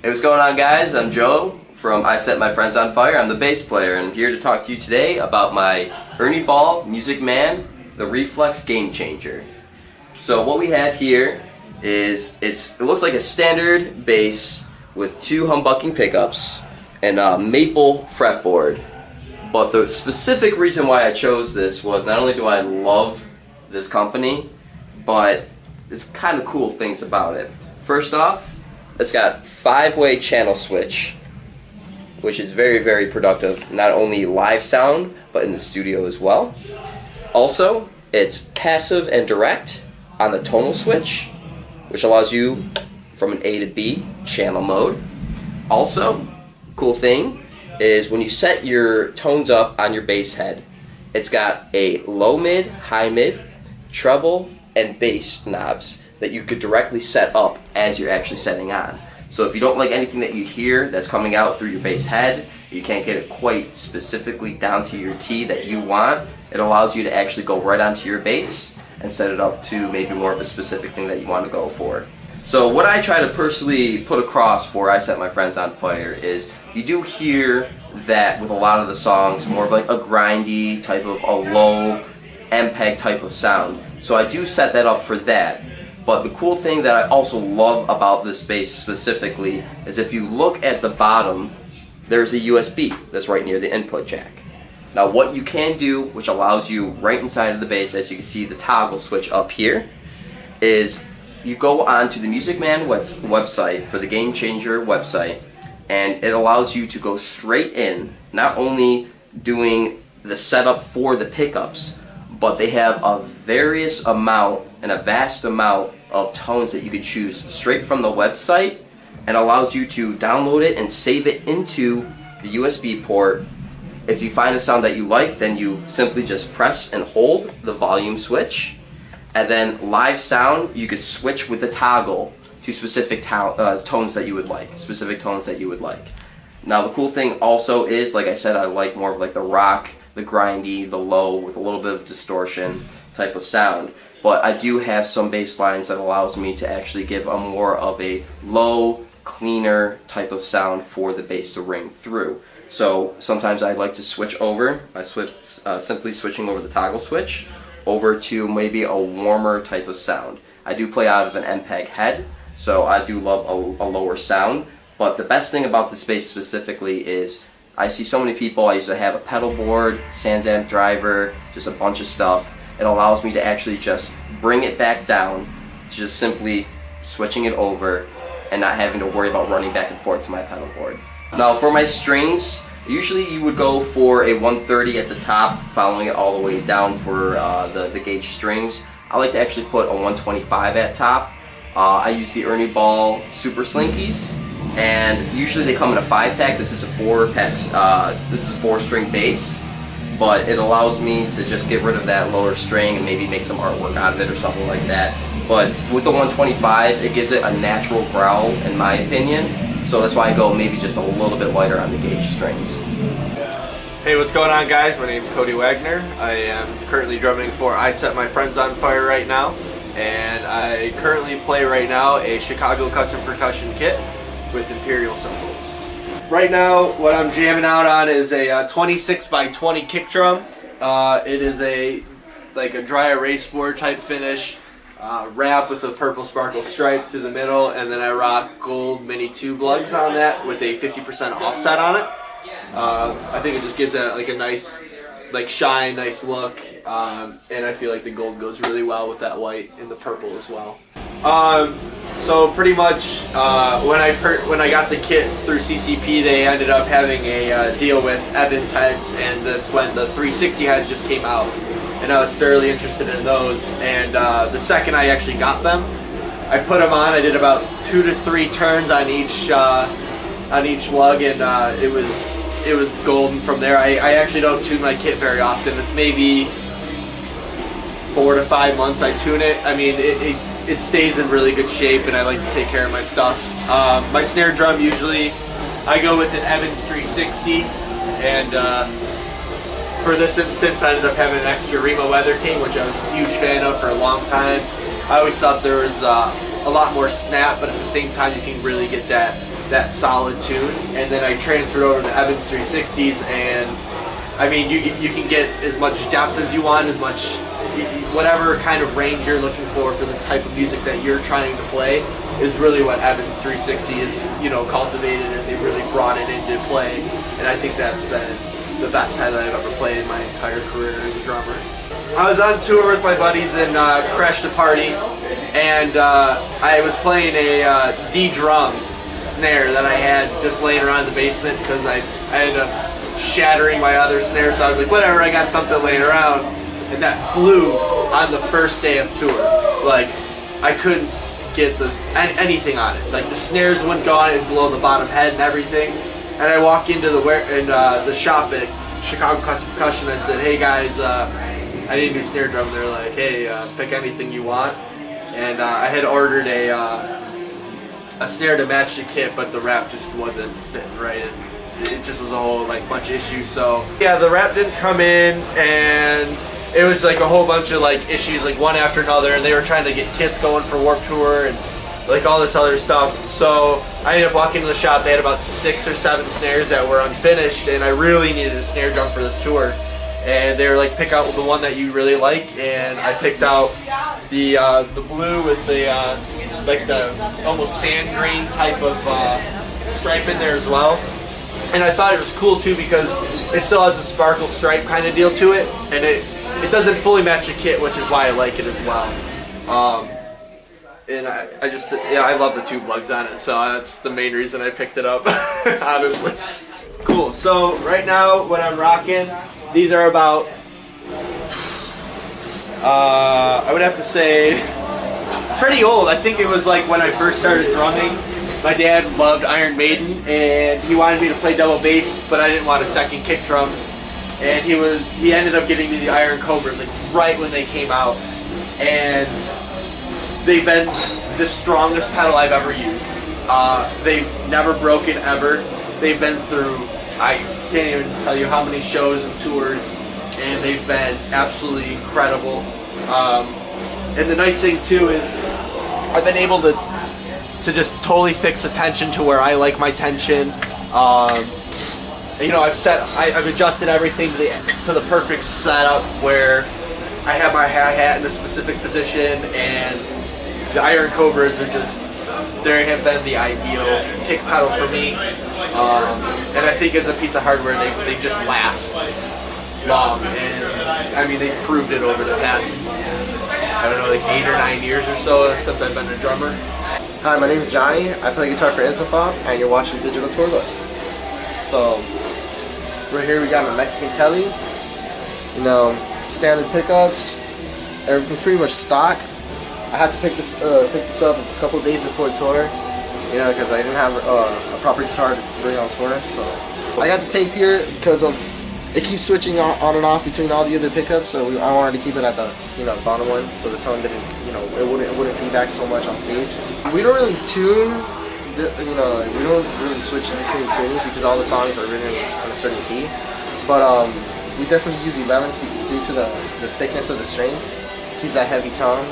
Hey, what's going on, guys? I'm Joe from I Set My Friends on Fire. I'm the bass player, and I'm here to talk to you today about my Ernie Ball Music Man, the Reflex Game Changer. So what we have here is, it looks like a standard bass with two humbucking pickups and a maple fretboard. But the specific reason why I chose this was not only do I love this company, but there's kind of cool things about it. First off, it's got 5-way channel switch, which is very, very productive, not only live sound, but in the studio as well. Also, it's passive and direct on the tonal switch, which allows you from an A to B channel mode. Also, cool thing is when you set your tones up on your bass head, it's got a low mid, high mid, treble, and bass knobs that you could directly set up as you're actually setting on. So if you don't like anything that you hear that's coming out through your bass head, you can't get it quite specifically down to your T that you want, it allows you to actually go right onto your bass and set it up to maybe more of a specific thing that you want to go for. So what I try to personally put across for I Set My Friends on Fire is you do hear that with a lot of the songs, more of like a grindy type of a low MPEG type of sound. So I do set that up for that. But the cool thing that I also love about this bass specifically is if you look at the bottom, there's a USB that's right near the input jack. Now what you can do, which allows you right inside of the bass, as you can see the toggle switch up here, is you go onto the Music Man website, for the Game Changer website, and it allows you to go straight in, not only doing the setup for the pickups, but they have a various amount and a vast amount of tones that you could choose straight from the website, and allows you to download it and save it into the USB port. If you find a sound that you like, then you simply just press and hold the volume switch, and then live sound you could switch with the toggle to specific tones that you would like, Now the cool thing also is, like I said, I like more of like the rock, the grindy, the low with a little bit of distortion type of sound. But I do have some bass lines that allows me to actually give a more of a low, cleaner type of sound for the bass to ring through. So sometimes I like to switch over. Simply switching over the toggle switch over to maybe a warmer type of sound. I do play out of an MPEG head, so I do love a lower sound. But the best thing about this bass specifically is I see so many people, I used to have a pedal board, SansAmp driver, just a bunch of stuff. It allows me to actually just bring it back down to just simply switching it over and not having to worry about running back and forth to my pedal board. Now for my strings, usually you would go for a 130 at the top, following it all the way down for the gauge strings. I like to actually put a 125 at top. I use the Ernie Ball Super Slinkies, and usually they come in a 5-pack. This is a 4-pack. This is a 4-string bass, but it allows me to just get rid of that lower string and maybe make some artwork out of it or something like that. But with the 125, it gives it a natural growl, in my opinion. So that's why I go maybe just a little bit lighter on the gauge strings. Hey, what's going on, guys? My name's Cody Wagner. I am currently drumming for I Set My Friends on Fire right now, and I currently play right now a Chicago custom percussion kit with Imperial cymbals. Right now, what I'm jamming out on is a 26x20 kick drum. It is like a dry erase board type finish, wrap with a purple sparkle stripe through the middle, and then I rock gold mini tube lugs on that with a 50% offset on it. I think it just gives it like a nice shine, nice look, and I feel like the gold goes really well with that white and the purple as well. So pretty much when I got the kit through CCP, they ended up having a deal with Evans heads, and that's when the 360 heads just came out, and I was thoroughly interested in those. And the second I actually got them, I put them on. I did about 2 to 3 turns on each lug, and it was golden from there. I actually don't tune my kit very often. It's maybe 4 to 5 months I tune it. I mean, it stays in really good shape, and I like to take care of my stuff. My snare drum, usually I go with an Evans 360, and for this instance I ended up having an extra Remo Weather King, which I was a huge fan of for a long time. I always thought there was a lot more snap, but at the same time you can really get that that solid tune. And then I transferred over to Evans 360s, and I mean, you can get as much depth as you want, as much whatever kind of range you're looking for this type of music that you're trying to play is really what Evans 360 is, cultivated, and they really brought it into play. And I think that's been the best head that I've ever played in my entire career as a drummer. I was on tour with my buddies and crashed a party, and I was playing a D drum snare that I had just laying around in the basement because I ended up shattering my other snare, so I was like, whatever, I got something laying around. And that blew on the first day of tour. Like, I couldn't get anything on it. Like, the snares wouldn't go on it, blow the bottom head and everything. And I walk into the shop at Chicago Custom Percussion. I said, hey guys, I need a new snare drum. They're like, hey, pick anything you want. And I had ordered a snare to match the kit, but the wrap just wasn't fitting right. And it just was a whole bunch of issues. So yeah, the wrap didn't come in, and it was like a whole bunch of issues, one after another, and they were trying to get kits going for Warped Tour and all this other stuff. So I ended up walking to the shop. They had about 6 or 7 snares that were unfinished, and I really needed a snare drum for this tour. And they were like, pick out the one that you really like, and I picked out the blue with the the almost sand green type of stripe in there as well. And I thought it was cool too because it still has a sparkle stripe kind of deal to it, and it doesn't fully match the kit, which is why I like it as well. And I love the tube lugs on it, so that's the main reason I picked it up, honestly. Cool, so right now what I'm rocking, these are about, I would have to say, pretty old. I think it was when I first started drumming. My dad loved Iron Maiden, and he wanted me to play double bass, but I didn't want a second kick drum. And he ended up getting me the Iron Cobras right when they came out, and they've been the strongest pedal I've ever used. They've never broken ever. They've been through, I can't even tell you how many shows and tours, and they've been absolutely incredible. And the nice thing too is I've been able to just totally fix the tension to where I like my tension. I've adjusted everything to the perfect setup where I have my hi-hat in a specific position, and the Iron Cobras they have been the ideal kick pedal for me. And I think as a piece of hardware, they just last long. And I mean, they've proved it over the past, 8 or 9 years or so since I've been a drummer. Hi, my name is Johnny. I play guitar for Insofob, and you're watching Digital Tour Bus. So, right here we got my Mexican Telly. Standard pickups. Everything's pretty much stock. I had to pick this up a couple of days before tour, because I didn't have a proper guitar to bring on tour. So, I got the tape here because it keeps switching on and off between all the other pickups. So I wanted to keep it at the bottom one, so the tone didn't it wouldn't feedback so much on stage. We don't really tune. We don't really switch between tunings because all the songs are written in a certain key. But we definitely use 11s due to the thickness of the strings. It keeps that heavy tone.